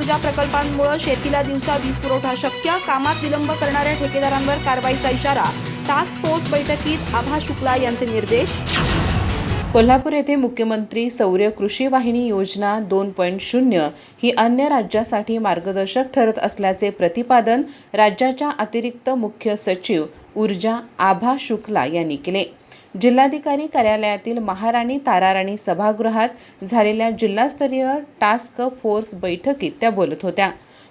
ऊर्जा प्रकल्पांमुळे शेतीला दिवसा वीज पुरवठा शक्य, कामात विलंब करणाऱ्या ठेकेदारांवर कारवाईचा इशारा। टास्क फोर्स बैठकीत आभा शुक्ला यांचे निर्देश। कोल्हापूर येथे मुख्यमंत्री सौर कृषी वाहिनी योजना 2.0 ही अन्य राज्यासाठी मार्गदर्शक ठरत असल्याचे प्रतिपादन राज्याच्या अतिरिक्त मुख्य सचिव ऊर्जा आभा शुक्ला यांनी केले। जिल्हाधिकारी कार्यालयातील महाराणी ताराराणी सभागृहात झालेल्या जिल्हास्तरीय टास्क फोर्स बैठकीत त्या बोलत होत्या।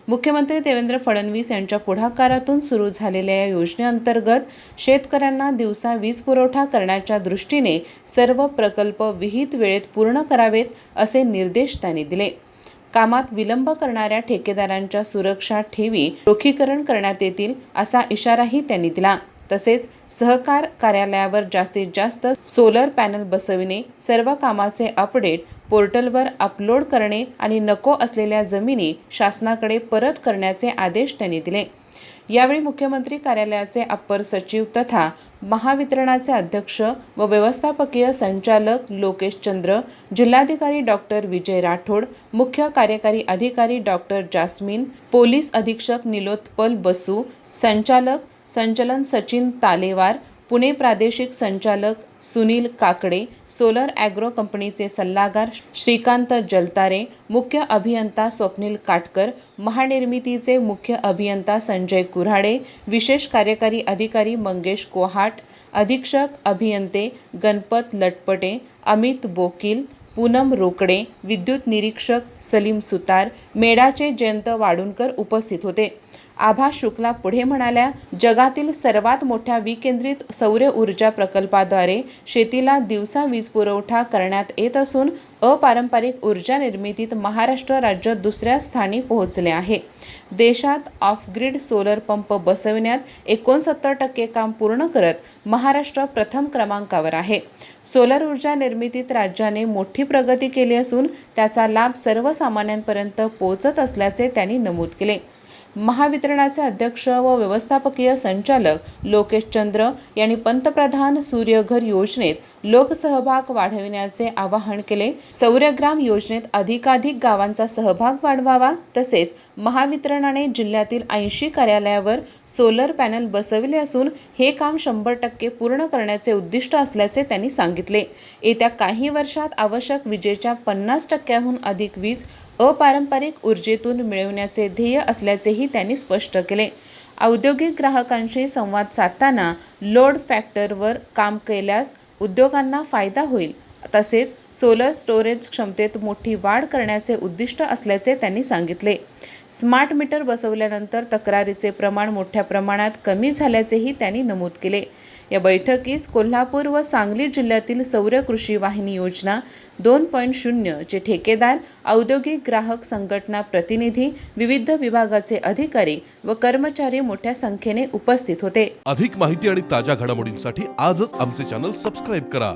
मुख्यमंत्री देवेंद्र फडणवीस यांच्या पुढाकारातून सुरू झालेल्या या योजनेअंतर्गत शेतकऱ्यांना दिवसा वीज पुरवठा करण्याच्या दृष्टीने सर्व प्रकल्प विहित वेळेत पूर्ण करावेत असे निर्देश त्यांनी दिले। कामात विलंब करणाऱ्या ठेकेदारांच्या सुरक्षा ठेवी रोखीकरण करण्यात येतील असा इशाराही त्यांनी दिला। तसेच सहकार कार्यालयावर जास्तीत जास्त सोलर पॅनल बसविणे, सर्व कामाचे अपडेट पोर्टलवर अपलोड करणे आणि नको असलेल्या जमिनी शासनाकडे परत करण्याचे आदेश त्यांनी दिले। यावेळी मुख्यमंत्री कार्यालयाचे अप्पर सचिव तथा महावितरणचे अध्यक्ष व व्यवस्थापकीय संचालक लोकेश चंद्र, जिल्हाधिकारी डॉक्टर विजय राठोड, मुख्य कार्यकारी अधिकारी डॉक्टर जास्मिन, पोलीस अधीक्षक निलोत्पल बसू, संचलन सचिन तालेवार, पुणे प्रादेशिक संचालक सुनील काकडे, सोलर ॲग्रो कंपनीचे सल्लागार श्रीकांत जलतारे, मुख्य अभियंता स्वप्नील काटकर, महानिर्मितीचे मुख्य अभियंता संजय कुऱ्हाडे, विशेष कार्यकारी अधिकारी मंगेश कोहाट, अधीक्षक अभियंते गणपत लटपटे, अमित बोकील, पूनम रोकडे, विद्युत निरीक्षक सलीम सुतार, मेडाचे जयंत वाडुणकर उपस्थित होते। आभा शुक्ला पुढे म्हणाल्या, जगातील सर्वात मोठ्या विकेंद्रित सौर ऊर्जा प्रकल्पाद्वारे शेतीला दिवसा वीज पुरवठा करण्यात येत असून अपारंपरिक ऊर्जा निर्मितीत महाराष्ट्र राज्य दुसऱ्या स्थानी पोहोचले आहे। देशात ऑफ ग्रीड सोलर पंप बसविण्यात 69% काम पूर्ण करत महाराष्ट्र प्रथम क्रमांकावर आहे। सोलर ऊर्जा निर्मितीत राज्याने मोठी प्रगती केली असून त्याचा लाभ सर्वसामान्यांपर्यंत पोहोचत असल्याचे त्यांनी नमूद केले। महावितरणचे अध्यक्ष व व्यवस्थापकीय संचालक लोकेश चंद्र यांनी पंतप्रधान सूर्यघर योजनेत लोकसहभाग वाढविण्याचे आवाहन केले। सौरग्राम योजनेत अधिकाधिक गावांचा सहभाग वाढवावा, तसेच महावितरणाने जिल्ह्यातील 80 कार्यालयावर सोलर पॅनल बसविले असून हे काम 100% पूर्ण करण्याचे उद्दिष्ट असल्याचे त्यांनी सांगितले। येत्या काही वर्षात आवश्यक विजेच्या 50%हून अधिक वीज अपारंपरिक ऊर्जेतून मिळवण्याचे ध्येय असल्याचेही त्यांनी स्पष्ट केले। औद्योगिक ग्राहकांशी संवाद साधताना लोड फॅक्टरवर काम केल्यास उद्योगांना फायदा होईल, तसेच सोलर स्टोरेज क्षमतेत मोठी वाढ करण्याचे उद्दिष्ट असल्याचे त्यांनी सांगितले। स्मार्ट मीटर बसवल्यानंतर तक्रारीचे प्रमाण मोठ्या प्रमाणात कमी झाल्याचेही त्यांनी नमूद केले। या बैठकीस कोल्हापूर व सांगली जिल्ह्यातील सौर कृषी वाहिनी योजना 2.0 चे ठेकेदार, औद्योगिक ग्राहक संघटना प्रतिनिधी, विविध विभागाचे अधिकारी व कर्मचारी मोठ्या संख्येने उपस्थित होते। अधिक माहिती आणि ताज्या घडामोडींसाठी आजच आमचे चॅनल सबस्क्राइब करा।